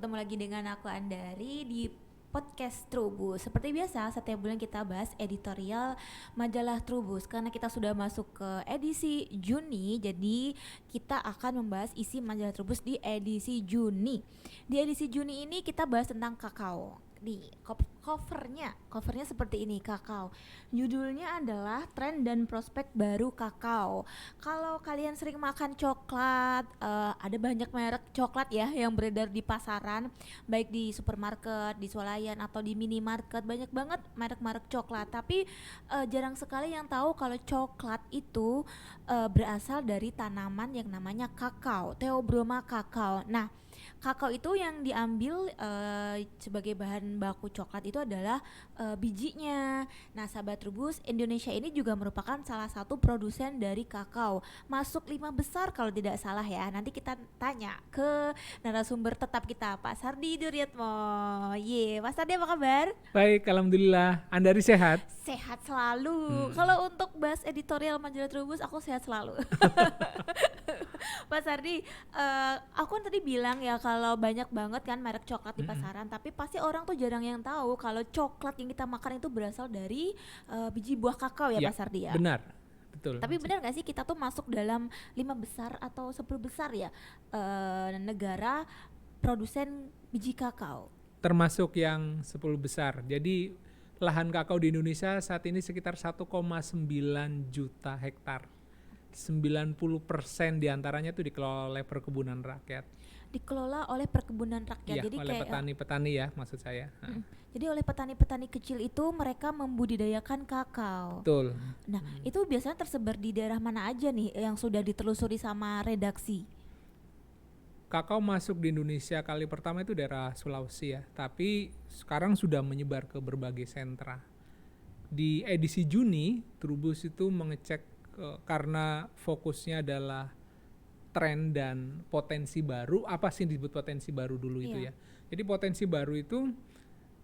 ketemu lagi dengan aku Andari di podcast Trubus. Seperti biasa, setiap bulan kita bahas editorial majalah Trubus. Karena kita sudah masuk ke edisi Juni, jadi kita akan membahas isi majalah Trubus di edisi Juni. Di edisi Juni ini kita bahas tentang kakao. Di covernya seperti ini, kakao. Judulnya adalah tren dan prospek baru kakao. Kalau kalian sering makan coklat, ada banyak merek coklat ya yang beredar di pasaran, baik di supermarket, di swalayan atau di minimarket, banyak banget merek-merek coklat. Tapi jarang sekali yang tahu kalau coklat itu berasal dari tanaman yang namanya kakao, Theobroma kakao. Nah, kakao itu yang diambil sebagai bahan baku coklat itu adalah bijinya. Nah, sahabat Trubus, Indonesia ini juga merupakan salah satu produsen dari kakao. Masuk 5 besar kalau tidak salah ya. Nanti kita tanya ke narasumber tetap kita, Pak Sardi Duryatmo. Pak Sardi apa kabar? Baik, alhamdulillah. Andari sehat? Sehat selalu. Kalau untuk bahas editorial majalah Trubus, aku sehat selalu. Pak Sardi, aku kan tadi bilang ya kalau banyak banget kan merek coklat di pasaran, tapi pasti orang tuh jarang yang tahu kalau coklat yang kita makan itu berasal dari biji buah kakao ya, Pak Sardi ya. Benar, betul. Tapi benar nggak sih kita tuh masuk dalam 5 besar atau 10 besar ya negara produsen biji kakao? Termasuk yang 10 besar. Jadi lahan kakao di Indonesia saat ini sekitar 1,9 juta hektar. 90% diantaranya itu dikelola oleh perkebunan rakyat. Dikelola oleh perkebunan rakyat, Iya, jadi oleh kayak petani-petani ya maksud saya. Jadi oleh petani-petani kecil itu mereka membudidayakan kakao. Betul. Nah, itu biasanya tersebar di daerah mana aja nih yang sudah ditelusuri sama redaksi? Kakao masuk di Indonesia kali pertama itu daerah Sulawesi ya, tapi sekarang sudah menyebar ke berbagai sentra. Di edisi Juni, Trubus itu mengecek karena fokusnya adalah tren dan potensi baru. Apa sih disebut potensi baru dulu itu ya? Jadi potensi baru itu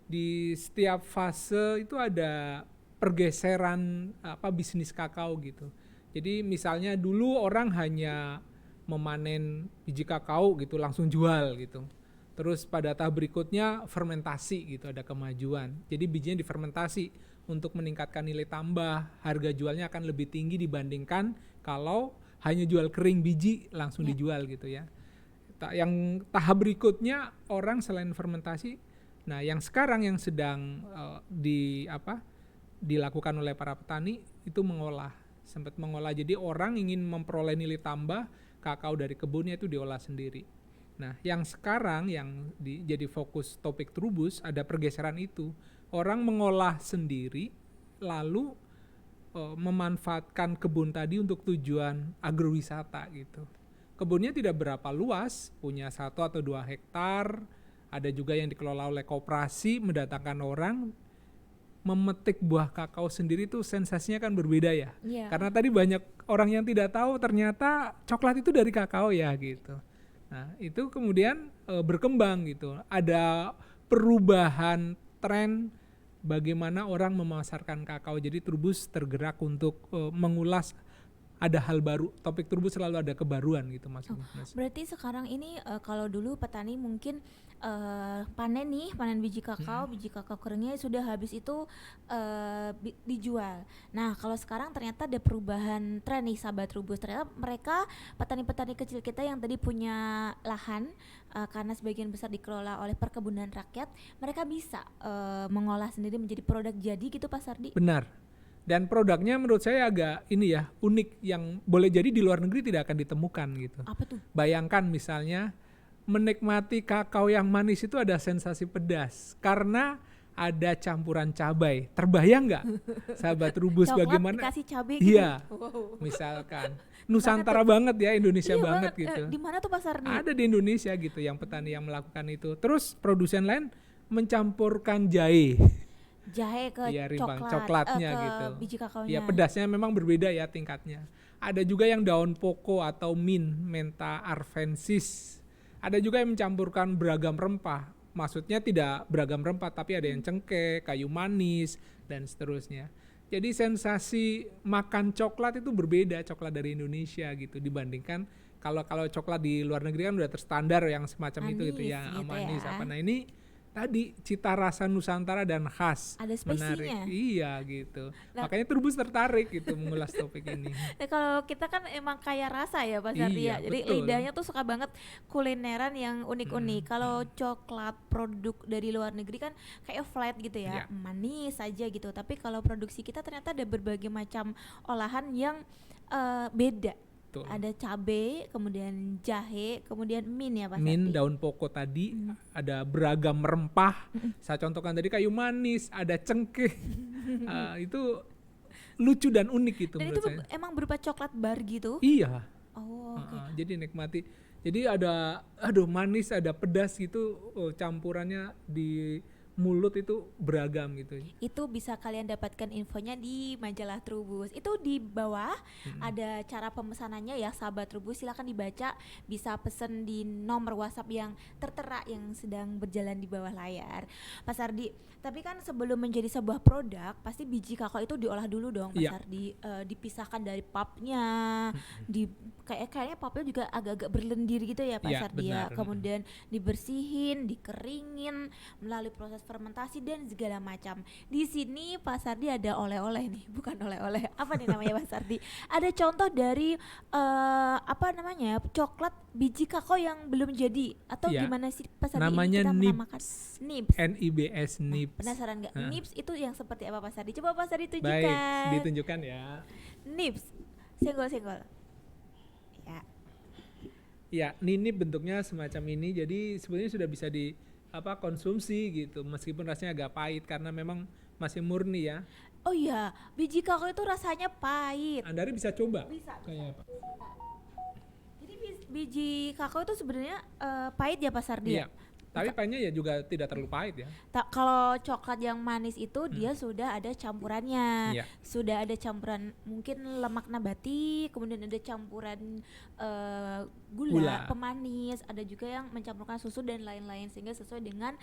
di setiap fase itu ada pergeseran bisnis kakao gitu. Jadi misalnya dulu orang hanya memanen biji kakao gitu langsung jual gitu. Terus pada tahap berikutnya fermentasi gitu, ada kemajuan. Jadi bijinya difermentasi untuk meningkatkan nilai tambah, harga jualnya akan lebih tinggi dibandingkan kalau hanya jual kering biji langsung dijual gitu ya. Yang tahap berikutnya orang selain fermentasi, nah yang sekarang yang sedang dilakukan oleh para petani itu sempat mengolah. Jadi orang ingin memperoleh nilai tambah kakao dari kebunnya itu diolah sendiri. Nah, yang sekarang yang jadi fokus topik Trubus ada pergeseran itu. Orang mengolah sendiri lalu memanfaatkan kebun tadi untuk tujuan agrowisata gitu. Kebunnya tidak berapa luas, punya 1 atau 2 hektar. Ada juga yang dikelola oleh koperasi, mendatangkan orang. Memetik buah kakao sendiri tuh sensasinya kan berbeda ya. Karena tadi banyak orang yang tidak tahu ternyata coklat itu dari kakao ya gitu. Nah, itu kemudian berkembang gitu. Ada perubahan tren bagaimana orang memasarkan kakao. Jadi Trubus tergerak untuk mengulas ada hal baru. Topik Trubus selalu ada kebaruan gitu Mas. Berarti sekarang ini kalau dulu petani mungkin panen biji kakao keringnya sudah habis itu dijual. Nah, kalau sekarang ternyata ada perubahan tren nih sahabat Trubus. Ternyata mereka petani-petani kecil kita yang tadi punya lahan karena sebagian besar dikelola oleh perkebunan rakyat, mereka bisa mengolah sendiri menjadi produk jadi gitu Pak Sardi. Benar. Dan produknya menurut saya agak unik yang boleh jadi di luar negeri tidak akan ditemukan gitu. Apa tuh? Bayangkan misalnya menikmati kakao yang manis itu ada sensasi pedas karena ada campuran cabai. Terbayang nggak, sahabat Trubus, bagaimana? Dikasih cabai gitu. Iya, misalkan Nusantara banget ya, Indonesia banget gitu. Di mana tuh pasarnya? Ada di Indonesia gitu, yang petani yang melakukan itu. Terus produsen lain mencampurkan jahe ke coklatnya ke gitu. Biji kakaonya. Ya pedasnya memang berbeda ya tingkatnya. Ada juga yang daun poko atau Mentha arvensis. Ada juga yang mencampurkan beragam rempah. Maksudnya tidak beragam rempah tapi ada yang cengkeh, kayu manis dan seterusnya. Jadi sensasi makan coklat itu berbeda, coklat dari Indonesia gitu dibandingkan kalau coklat di luar negeri kan udah terstandar yang semacam itu gitu Manis ya, gitu manis ya. apa. Nah ini tadi cita rasa Nusantara dan khas, Ada menarik. spesinya. Iya gitu. Nah, Makanya Trubus tertarik gitu mengulas topik ini. kalau kita kan emang kaya rasa ya Pak Sardi ya. Iya, Jadi betul. lidahnya tuh suka banget kulineran yang unik-unik. Mm, Kalau mm. coklat produk dari luar negeri kan kayak flat gitu ya, Ya, manis aja gitu. Tapi kalau produksi kita ternyata ada berbagai macam olahan yang beda. betul. Ada cabe, kemudian jahe, kemudian mint ya Pak Mint, Sardi. daun pokok tadi, Mm. ada beragam rempah. Saya contohkan tadi kayu manis, ada cengkeh. Itu lucu dan unik gitu Dan itu menurut saya. emang berupa coklat bar gitu. Iya, Oh, oke. jadi nikmati. Jadi ada, aduh manis, ada pedas gitu, campurannya di mulut itu beragam gitu. Itu bisa kalian dapatkan infonya di majalah Trubus. Itu di bawah ada cara pemesanannya ya, sahabat Trubus. Silakan dibaca, bisa pesen di nomor WhatsApp yang tertera yang sedang berjalan di bawah layar. Pak Sardi, tapi kan sebelum menjadi sebuah produk, pasti biji kakao itu diolah dulu dong, Pak Iya. Sardi. Dipisahkan dari pulpnya, di kayaknya pulpnya juga agak-agak berlendir gitu ya, Pak Iya, Sardi ya. benar. Kemudian dibersihin, dikeringin melalui proses fermentasi dan segala macam. Di sini Pak Sardi ada oleh-oleh nih, bukan oleh-oleh. Apa nih namanya Pak Sardi? Ada contoh dari apa namanya? Coklat biji kakao yang belum jadi atau Iya. gimana sih Pak Sardi Namanya ini kita menamakan Nips. Nips. NIBS, Nah, Nips. penasaran nggak? Hah. Nips itu yang seperti apa Pak Sardi? Coba Pak Sardi Baik, tunjukkan. ditunjukkan ya. Nips. Senggol-senggol. Ya. Ya, nip bentuknya semacam ini. Jadi sebenarnya sudah bisa di konsumsi gitu. Meskipun rasanya agak pahit karena memang masih murni ya. Oh iya, biji kakao itu rasanya pahit. Anda bisa coba. Bisa. Kayak apa? Jadi biji kakao itu sebenarnya pahit ya Pak Sardi ya? Iya. Tapi pahitnya ya juga tidak terlalu pahit ya. Kalau coklat yang manis itu dia sudah ada campurannya, Iya. sudah ada campuran mungkin lemak nabati, kemudian ada campuran gula, Gula. pemanis, ada juga yang mencampurkan susu dan lain-lain sehingga sesuai dengan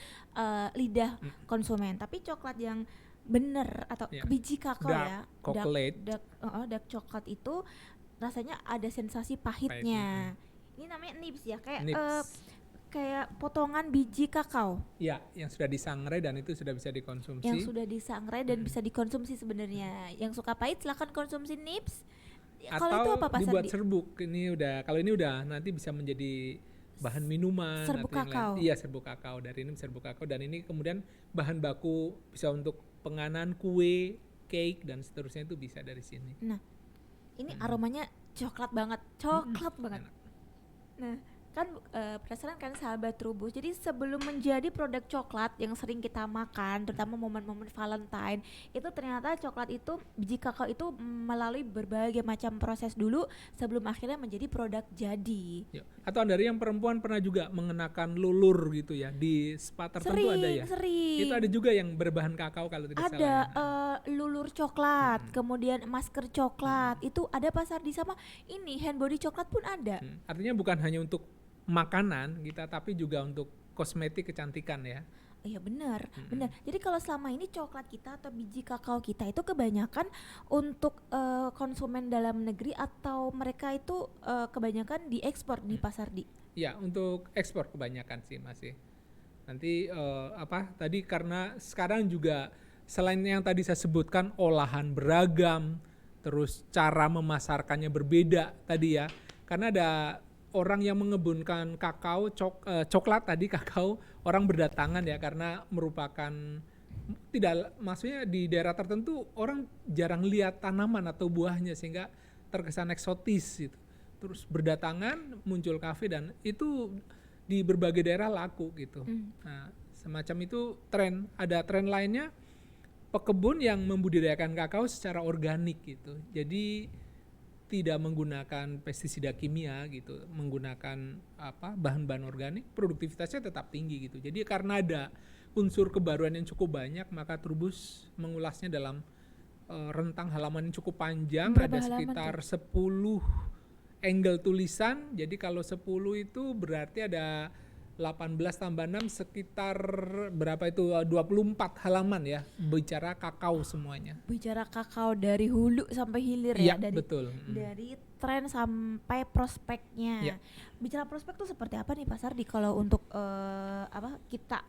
lidah konsumen. Tapi coklat yang bener atau Iya. biji kakao Dark ya, chocolate. dark coklat itu rasanya ada sensasi pahitnya. Ini namanya nibs ya, kayak Nips. kayak potongan biji kakao Ya, yang sudah disangrai dan itu sudah bisa dikonsumsi. yang sudah disangrai dan bisa dikonsumsi sebenarnya. Yang suka pahit silakan konsumsi nips. Kalau itu Atau apa Pak dibuat Sardi? serbuk. Ini udah, kalau ini udah nanti bisa menjadi bahan minuman. Serbuk atau yang lain. kakao. Iya, serbuk kakao. Dari ini serbuk kakao dan ini kemudian bahan baku bisa untuk penganan kue, cake dan seterusnya itu bisa dari sini. Nah, ini aromanya coklat banget, banget. Enak. Nah, kan penasaran kan sahabat Trubus. Jadi sebelum menjadi produk coklat yang sering kita makan, terutama momen-momen Valentine, itu ternyata coklat itu biji kakao itu melalui berbagai macam proses dulu sebelum akhirnya menjadi produk jadi. Ya. Atau dari yang perempuan pernah juga mengenakan lulur gitu ya di spa tertentu ada ya. Sering. Itu ada juga yang berbahan kakao kalau tidak Ada salah. lulur coklat, kemudian masker coklat, itu ada pasar di sama ini hand body coklat pun ada. Artinya bukan hanya untuk makanan kita tapi juga untuk kosmetik kecantikan ya. Iya benar. Jadi kalau selama ini coklat kita atau biji kakao kita itu kebanyakan untuk konsumen dalam negeri atau mereka itu kebanyakan diekspor di pasar di. Ya, untuk ekspor kebanyakan sih masih. Nanti tadi karena sekarang juga selain yang tadi saya sebutkan olahan beragam, terus cara memasarkannya berbeda tadi ya. Karena ada orang yang mengebunkan kakao, coklat tadi kakao, orang berdatangan ya karena merupakan maksudnya di daerah tertentu orang jarang lihat tanaman atau buahnya sehingga terkesan eksotis gitu. Terus berdatangan muncul kafe dan itu di berbagai daerah laku gitu. Nah, semacam itu tren. Ada tren lainnya pekebun yang membudidayakan kakao secara organik gitu. Jadi tidak menggunakan pestisida kimia gitu, menggunakan bahan-bahan organik, produktivitasnya tetap tinggi gitu. Jadi karena ada unsur kebaruan yang cukup banyak, maka Trubus mengulasnya dalam rentang halaman yang cukup panjang. Berapa ada halaman sekitar 10 angle tulisan. Jadi kalau 10 itu berarti ada 18 tambah 6 sekitar berapa itu 24 halaman ya, bicara kakao semuanya. Bicara kakao dari hulu sampai hilir Iya, ya, dari betul. dari tren sampai prospeknya. Iya. Bicara prospek tuh seperti apa nih Pak Sardi kalau untuk kita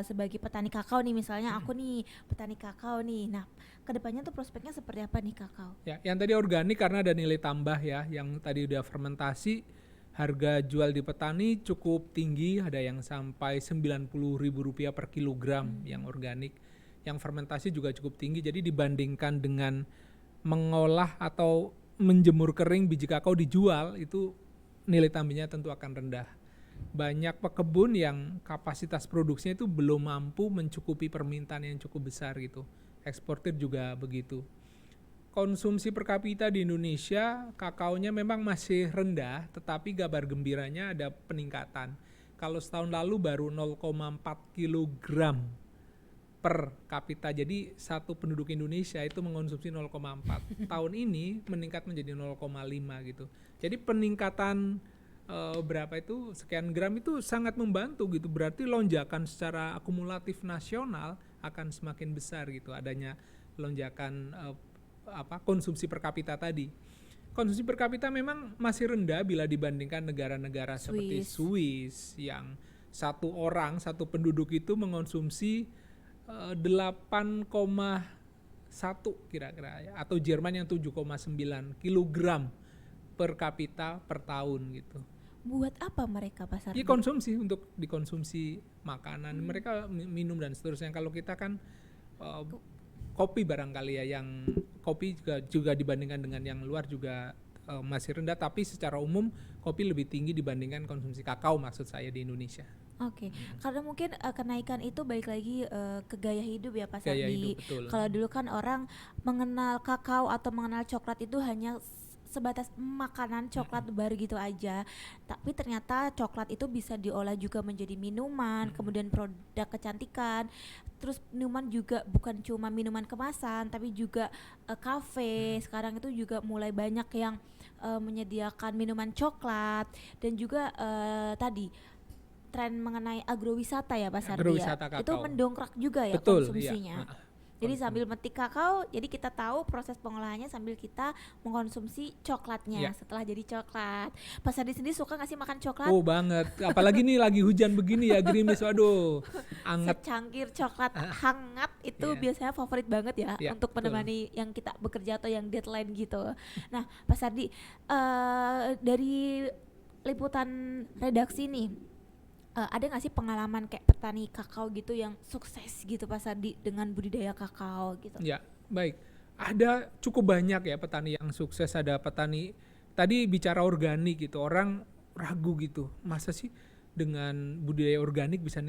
sebagai petani kakao nih, misalnya aku nih petani kakao nih. Nah, kedepannya tuh prospeknya seperti apa nih kakao? Ya, yang tadi organik karena ada nilai tambah ya, yang tadi udah fermentasi, harga jual di petani cukup tinggi, ada yang sampai Rp90.000 per kilogram yang organik. Yang fermentasi juga cukup tinggi, jadi dibandingkan dengan mengolah atau menjemur kering biji kakao dijual, itu nilai tambahnya tentu akan rendah. Banyak pekebun yang kapasitas produksinya itu belum mampu mencukupi permintaan yang cukup besar gitu. Eksportir juga begitu. Konsumsi per kapita di Indonesia, kakaonya memang masih rendah, tetapi kabar gembiranya ada peningkatan. Kalau setahun lalu baru 0,4 kilogram per kapita, jadi satu penduduk Indonesia itu mengonsumsi 0,4. Tahun ini meningkat menjadi 0,5 gitu. Jadi peningkatan berapa itu sekian gram itu sangat membantu gitu. Berarti lonjakan secara akumulatif nasional akan semakin besar gitu. Adanya lonjakan konsumsi per kapita tadi. Konsumsi per kapita memang masih rendah bila dibandingkan negara-negara seperti Swiss yang satu penduduk itu mengonsumsi 8,1 kira-kira ya, atau Jerman yang 7,9 kilogram per kapita per tahun gitu. Buat apa mereka Pak Sardi? Iya, konsumsi, untuk dikonsumsi makanan, mereka minum dan seterusnya. Kalau kita kan kopi barangkali ya, yang kopi juga dibandingkan dengan yang luar juga masih rendah, tapi secara umum kopi lebih tinggi dibandingkan konsumsi kakao, maksud saya, di Indonesia. Oke, karena mungkin kenaikan itu balik lagi ke gaya hidup ya Pak Gaya Sardi. hidup, betul. Kalau dulu kan orang mengenal kakao atau mengenal coklat itu hanya sebatas makanan coklat bar gitu aja, tapi ternyata coklat itu bisa diolah juga menjadi minuman, kemudian produk kecantikan, terus minuman juga bukan cuma minuman kemasan tapi juga kafe sekarang itu juga mulai banyak yang menyediakan minuman coklat, dan juga tadi tren mengenai agrowisata ya Pak Sardi ya, Agrowisata kakao. itu mendongkrak juga ya. Betul, konsumsinya. iya. Jadi sambil metik kakao, jadi kita tahu proses pengolahannya sambil kita mengkonsumsi coklatnya setelah jadi coklat. Pak Sardi sendiri suka nggak sih makan coklat? Oh banget, apalagi nih lagi hujan begini ya, gerimis, waduh, anget. Secangkir coklat hangat itu biasanya favorit banget ya untuk menemani yang kita bekerja atau yang deadline gitu. Nah, Pak Sardi, dari liputan redaksi nih, ada nggak sih pengalaman kayak petani kakao gitu yang sukses gitu Pak Sardi dengan budidaya kakao gitu? Ya, baik. Ada cukup banyak ya petani yang sukses. Ada petani, tadi bicara organik gitu, orang ragu gitu, masa sih dengan budidaya organik bisa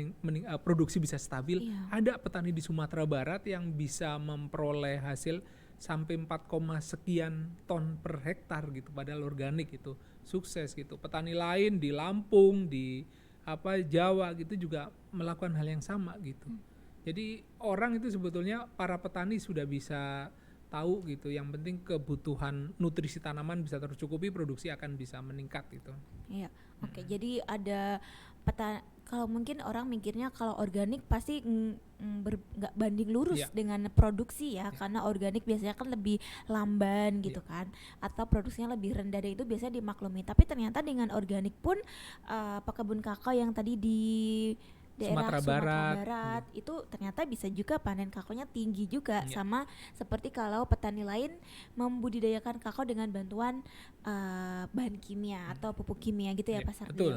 produksi bisa stabil? Iya. Ada petani di Sumatera Barat yang bisa memperoleh hasil sampai 4, sekian ton per hektar gitu, padahal organik itu sukses gitu. Petani lain di Lampung, di Jawa gitu juga melakukan hal yang sama gitu. Jadi orang itu sebetulnya, para petani sudah bisa tahu gitu, yang penting kebutuhan nutrisi tanaman bisa tercukupi, produksi akan bisa meningkat gitu. Iya, oke. Jadi ada kalau mungkin orang mikirnya kalau organik pasti nggak banding lurus dengan produksi ya, karena organik biasanya kan lebih lamban gitu kan, atau produksinya lebih rendah, dan itu biasanya dimaklumi. Tapi ternyata dengan organik pun pekebun kakao yang tadi di daerah Sumatera Barat itu ternyata bisa juga panen kakaonya tinggi juga, sama seperti kalau petani lain membudidayakan kakao dengan bantuan bahan kimia atau pupuk kimia gitu ya Pak Sardi.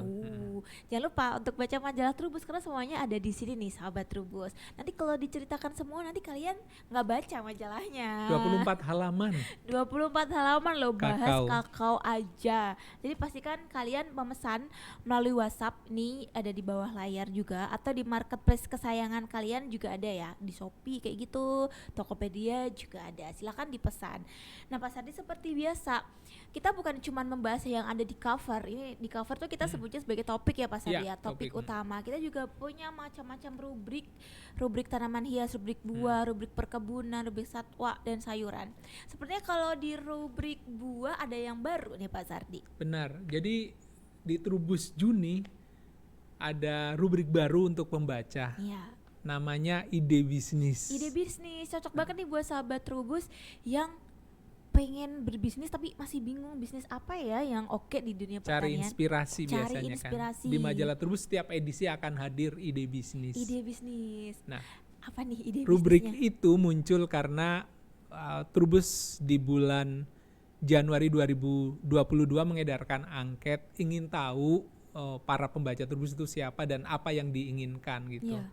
Jangan lupa untuk baca majalah Trubus karena semuanya ada di sini nih sahabat Trubus. Nanti kalau diceritakan semua nanti kalian nggak baca majalahnya. 24 halaman. 24 halaman loh, bahas kakao aja. Jadi pastikan kalian memesan melalui WhatsApp, nih ada di bawah layar juga, atau di marketplace kesayangan kalian juga ada ya, di Shopee kayak gitu, Tokopedia juga ada, silakan dipesan. Nah Pak Sardi, seperti biasa kita bukan cuma membahas yang ada di cover. Ini di cover tuh kita sebutnya sebagai topik ya Pak Sardi ya, topik utama. Kita juga punya macam-macam rubrik tanaman hias, rubrik buah, rubrik perkebunan, rubrik satwa dan sayuran. Sepertinya kalau di rubrik buah ada yang baru nih Pak Sardi. Benar, jadi di Trubus Juni ada rubrik baru untuk pembaca. Iya. Namanya ide bisnis. Ide bisnis cocok banget nih buat sahabat Trubus yang pengen berbisnis tapi masih bingung bisnis apa ya yang oke di dunia Cari pertanian. inspirasi Cari biasanya inspirasi. kan. Di majalah Trubus setiap edisi akan hadir ide bisnis. Ide bisnis. Nah, Apa nih ide rubrik bisnisnya? itu muncul karena Trubus di bulan Januari 2022 mengedarkan angket ingin tahu para pembaca Trubus itu siapa dan apa yang diinginkan gitu. Iya.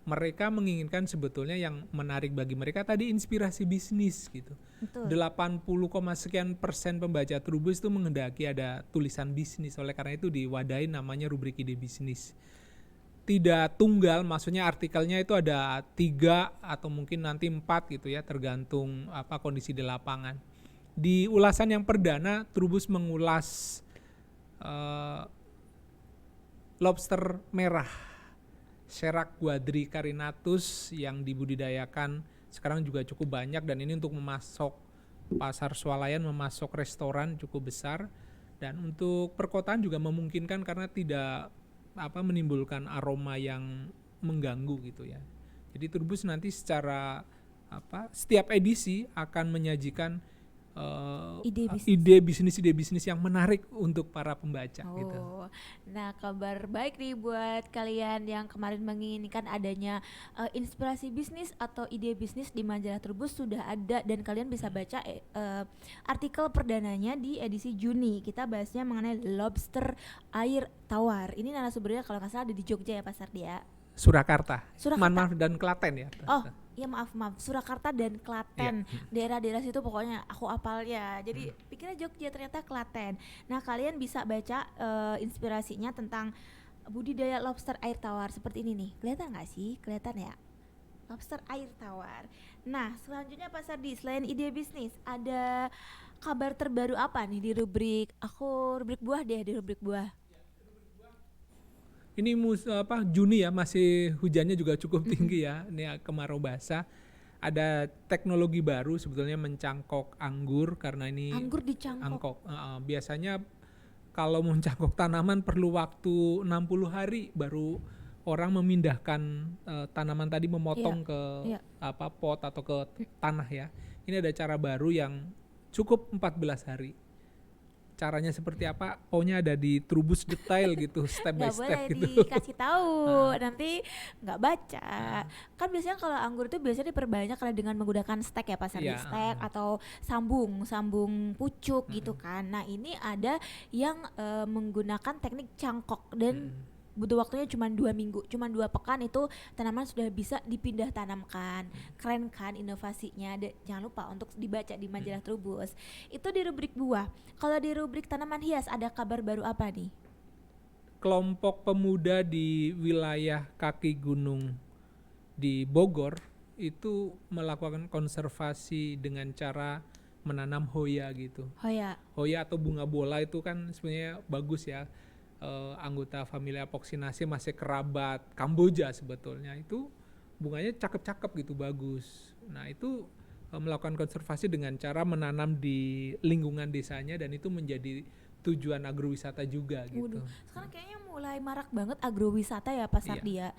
Mereka menginginkan sebetulnya yang menarik bagi mereka tadi inspirasi bisnis gitu. Betul. 80, sekian persen pembaca Trubus itu menghendaki ada tulisan bisnis. Oleh karena itu diwadahi namanya rubrik ide bisnis. Tidak tunggal, maksudnya artikelnya itu ada 3 atau mungkin nanti 4 gitu ya, tergantung apa kondisi di lapangan. Di ulasan yang perdana, Trubus mengulas lobster merah Serak quadricarinatus yang dibudidayakan sekarang juga cukup banyak, dan ini untuk memasok pasar swalayan, memasok restoran cukup besar, dan untuk perkotaan juga memungkinkan karena tidak menimbulkan aroma yang mengganggu gitu ya. Jadi Trubus nanti secara setiap edisi akan menyajikan ide bisnis yang menarik untuk para pembaca gitu. Nah, kabar baik nih buat kalian yang kemarin menginginkan adanya inspirasi bisnis atau ide bisnis di majalah Trubus sudah ada, dan kalian bisa baca artikel perdananya di edisi Juni. Kita bahasnya mengenai lobster air tawar. Ini narasumbernya kalau nggak salah ada di Jogja ya, Pak Sardia. Surakarta. Surakarta. Maaf, dan Klaten ya. Oh, ya maaf, Surakarta dan Klaten. Daerah-daerah situ pokoknya aku apal ya. Jadi pikirnya Jogja, ternyata Klaten. Nah, kalian bisa baca inspirasinya tentang budidaya lobster air tawar seperti ini nih. Kelihatan nggak sih? Kelihatan ya? Lobster air tawar. Nah, selanjutnya Pak Sardi, selain ide bisnis, ada kabar terbaru apa nih di rubrik buah deh, di rubrik buah. Ini Juni ya, masih hujannya juga cukup tinggi ya. Ini kemarau basah. Ada teknologi baru sebetulnya mencangkok anggur, karena ini Anggur dicangkok. Biasanya kalau mencangkok tanaman perlu waktu 60 hari baru orang memindahkan tanaman tadi, memotong ke pot atau ke tanah ya. Ini ada cara baru yang cukup 14 hari. Caranya seperti apa? Pokoknya ada di Trubus detail gitu, step by step gitu. Gak boleh dikasih tahu, nanti nggak baca. Kan biasanya kalau anggur itu biasanya diperbanyak karena dengan menggunakan stek ya, Pak Sardi, stek atau sambung pucuk gitu kan. Nah, ini ada yang menggunakan teknik cangkok dan butuh waktunya cuma 2 minggu, cuma 2 pekan itu tanaman sudah bisa dipindah tanamkan. Keren kan inovasinya. Jangan lupa untuk dibaca di majalah Trubus. Itu di rubrik buah. Kalau di rubrik tanaman hias ada kabar baru apa nih? Kelompok pemuda di wilayah kaki gunung di Bogor itu melakukan konservasi dengan cara menanam hoya gitu. Hoya atau bunga bola itu kan sebenarnya bagus ya. Anggota familia Apocynaceae, masih kerabat Kamboja sebetulnya, itu bunganya cakep-cakep gitu, bagus. Nah, itu melakukan konservasi dengan cara menanam di lingkungan desanya, dan itu menjadi tujuan agrowisata juga gitu. Sekarang kayaknya mulai marak banget agrowisata ya, Pak Sardi ya.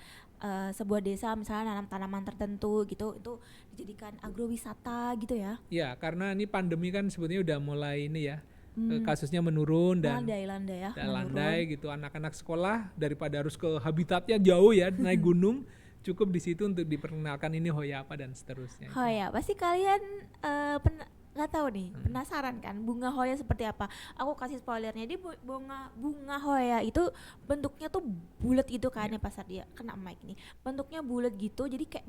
Sebuah desa misalnya nanam tanaman tertentu gitu, itu dijadikan agrowisata gitu ya. Ya, karena ini pandemi kan sebetulnya udah mulai ini ya. Kasusnya menurun dan landai gitu. Anak-anak sekolah daripada harus ke habitatnya jauh ya, naik gunung, cukup di situ untuk diperkenalkan ini hoya apa dan seterusnya. Hoya, pasti kalian nggak tahu nih, penasaran kan bunga hoya seperti apa? Aku kasih spoilernya, di bunga hoya itu bentuknya tuh bulat gitu kan ya, Pak Sardi, kena mic nih. Bentuknya bulat gitu, jadi kayak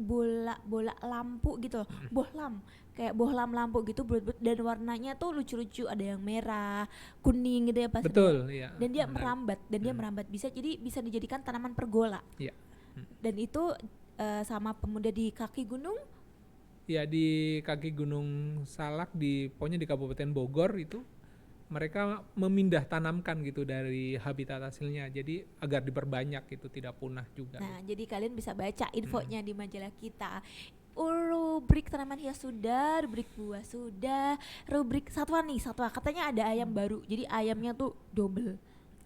bola lampu gitu, bohlam. Kayak bohlam lampu gitu, bulat-bulat, dan warnanya tuh lucu-lucu, ada yang merah, kuning gitu ya, Pak Sardi. Betul, iya. Dan dia merambat, bisa dijadikan tanaman pergola. Iya. Dan itu sama pemuda di kaki gunung. Ya, di kaki Gunung Salak, pokoknya di Kabupaten Bogor itu mereka memindah tanamkan gitu dari habitat hasilnya, jadi agar diperbanyak gitu, tidak punah juga. Nah, jadi kalian bisa baca infonya di majalah kita. Rubrik tanaman hias sudah, rubrik buah sudah, rubrik satwa katanya ada ayam baru, jadi ayamnya tuh double.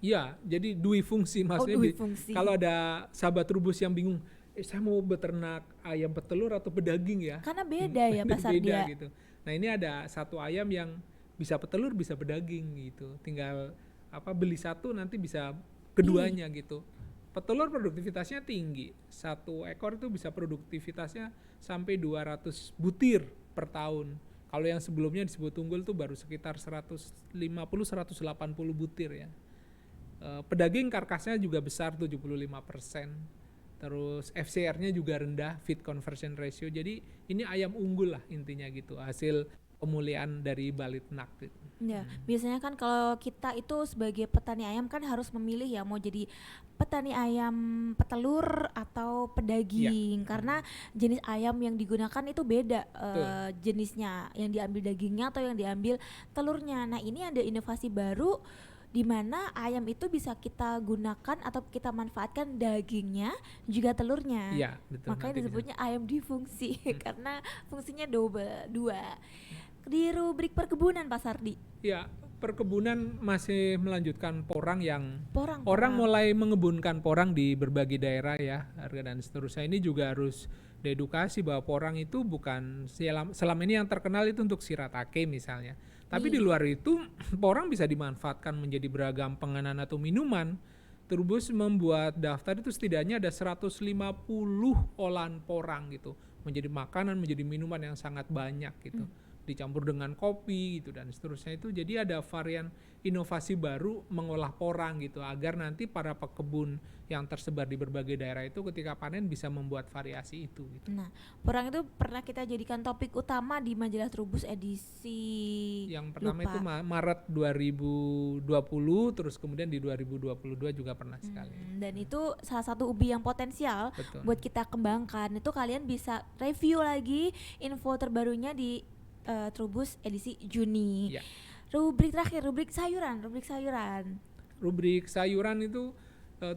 Iya, jadi dui fungsi maksudnya. dui fungsi. Kalau ada sahabat Trubus yang bingung, saya mau beternak ayam petelur atau pedaging ya? Karena beda ya Pak Beda Sardia. gitu. Nah ini ada satu ayam yang bisa petelur bisa pedaging gitu. Tinggal beli satu nanti bisa keduanya gitu. Petelur produktivitasnya tinggi. Satu ekor itu bisa produktivitasnya sampai 200 butir per tahun. Kalau yang sebelumnya disebut unggul tuh baru sekitar 150-180 butir ya. Pedaging karkasnya juga besar 75%. Terus FCR-nya juga rendah, feed conversion ratio. Jadi ini ayam unggul lah intinya gitu. Hasil pemulihan dari Balitnak gitu. Ya, biasanya kan kalau kita itu sebagai petani ayam kan harus memilih ya mau jadi petani ayam petelur atau pedaging karena jenis ayam yang digunakan itu beda jenisnya, yang diambil dagingnya atau yang diambil telurnya. Nah, ini ada inovasi baru di mana ayam itu bisa kita gunakan atau kita manfaatkan dagingnya juga telurnya. Iya, betul. Makanya disebutnya ayam difungsi karena fungsinya dua. Di rubrik perkebunan Pak Sardi. Ya, perkebunan masih melanjutkan porang yang Orang mulai mengebunkan porang di berbagai daerah ya, harga dan seterusnya. Ini juga harus diedukasi bahwa porang itu bukan selama ini yang terkenal itu untuk shiratake misalnya. Tapi di luar itu porang bisa dimanfaatkan menjadi beragam penganan atau minuman. Trubus membuat daftar itu setidaknya ada 150 olahan porang gitu. Menjadi makanan, menjadi minuman yang sangat banyak gitu. Dicampur dengan kopi gitu dan seterusnya itu. Jadi ada varian inovasi baru mengolah porang gitu agar nanti para pekebun yang tersebar di berbagai daerah itu ketika panen bisa membuat variasi itu gitu. Nah, porang itu pernah kita jadikan topik utama di majalah Trubus edisi yang pertama lupa. itu Maret 2020, terus kemudian di 2022 juga pernah sekali. Dan itu salah satu ubi yang potensial. Betul. Buat kita kembangkan. Itu kalian bisa review lagi info terbarunya di Trubus edisi Juni. Ya. Rubrik terakhir, rubrik sayuran. Rubrik sayuran itu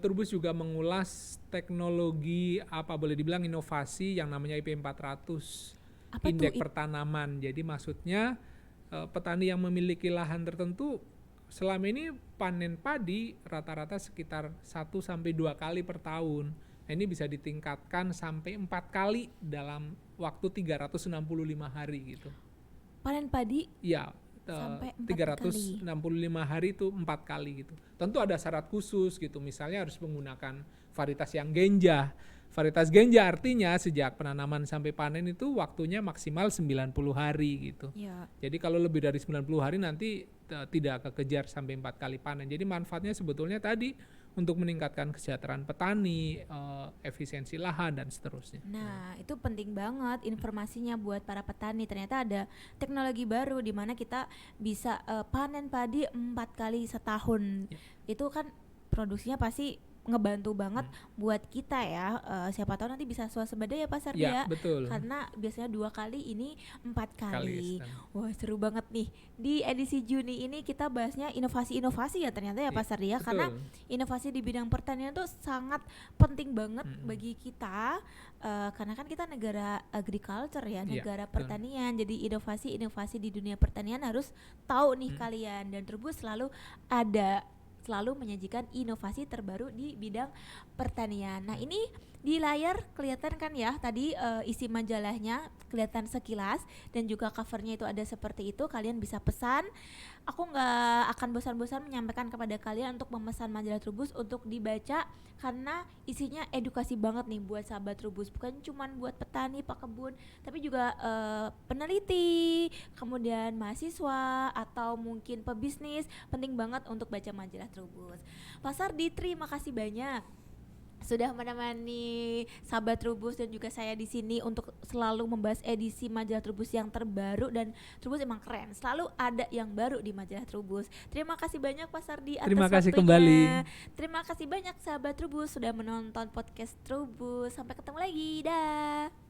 Trubus juga mengulas teknologi boleh dibilang inovasi yang namanya IP 400. Apa indeks tuh? pertanaman. Jadi maksudnya petani yang memiliki lahan tertentu selama ini panen padi rata-rata sekitar 1-2 kali per tahun. Nah, ini bisa ditingkatkan sampai 4 kali dalam waktu 365 hari gitu. Panen padi? Iya, sampai 365 hari itu 4 kali gitu. Tentu ada syarat khusus gitu, misalnya harus menggunakan varietas yang genja. Varietas genja artinya sejak penanaman sampai panen itu waktunya maksimal 90 hari gitu. Ya. Jadi kalau lebih dari 90 hari nanti tidak kekejar sampai 4 kali panen. Jadi manfaatnya sebetulnya tadi untuk meningkatkan kesejahteraan petani, efisiensi lahan dan seterusnya. Nah, itu penting banget informasinya buat para petani. Ternyata ada teknologi baru di mana kita bisa panen padi 4 kali setahun. Itu kan produksinya pasti ngebantu banget buat kita ya. Siapa tahu nanti bisa swasembada ya Pak Sardi ya. Betul. Karena biasanya 2 kali, ini 4 kali. Kali. Wah, seru banget nih. Di edisi Juni ini kita bahasnya inovasi-inovasi ya ternyata ya Pak Sardi ya. Karena inovasi di bidang pertanian itu sangat penting banget bagi kita. Karena kan kita negara agriculture ya, negara pertanian. Jadi inovasi-inovasi di dunia pertanian harus tahu nih kalian. Dan Trubus selalu menyajikan inovasi terbaru di bidang pertanian. Nah, ini di layar kelihatan kan ya tadi isi majalahnya kelihatan sekilas dan juga covernya itu ada seperti itu. Kalian bisa pesan. Aku nggak akan bosan-bosan menyampaikan kepada kalian untuk memesan majalah Trubus untuk dibaca karena isinya edukasi banget nih buat sahabat Trubus. Bukan cuma buat petani, pekebun, tapi juga peneliti, kemudian mahasiswa atau mungkin pebisnis. Penting banget untuk baca majalah Trubus. Pak Sardi, terima kasih banyak sudah menemani sahabat Trubus dan juga saya di sini untuk selalu membahas edisi majalah Trubus yang terbaru. Dan Trubus emang keren, selalu ada yang baru di majalah Trubus. Terima kasih banyak Pak Sardi atas Terima kasih waktunya. kembali. Terima kasih banyak sahabat Trubus sudah menonton podcast Trubus. Sampai ketemu lagi, dah.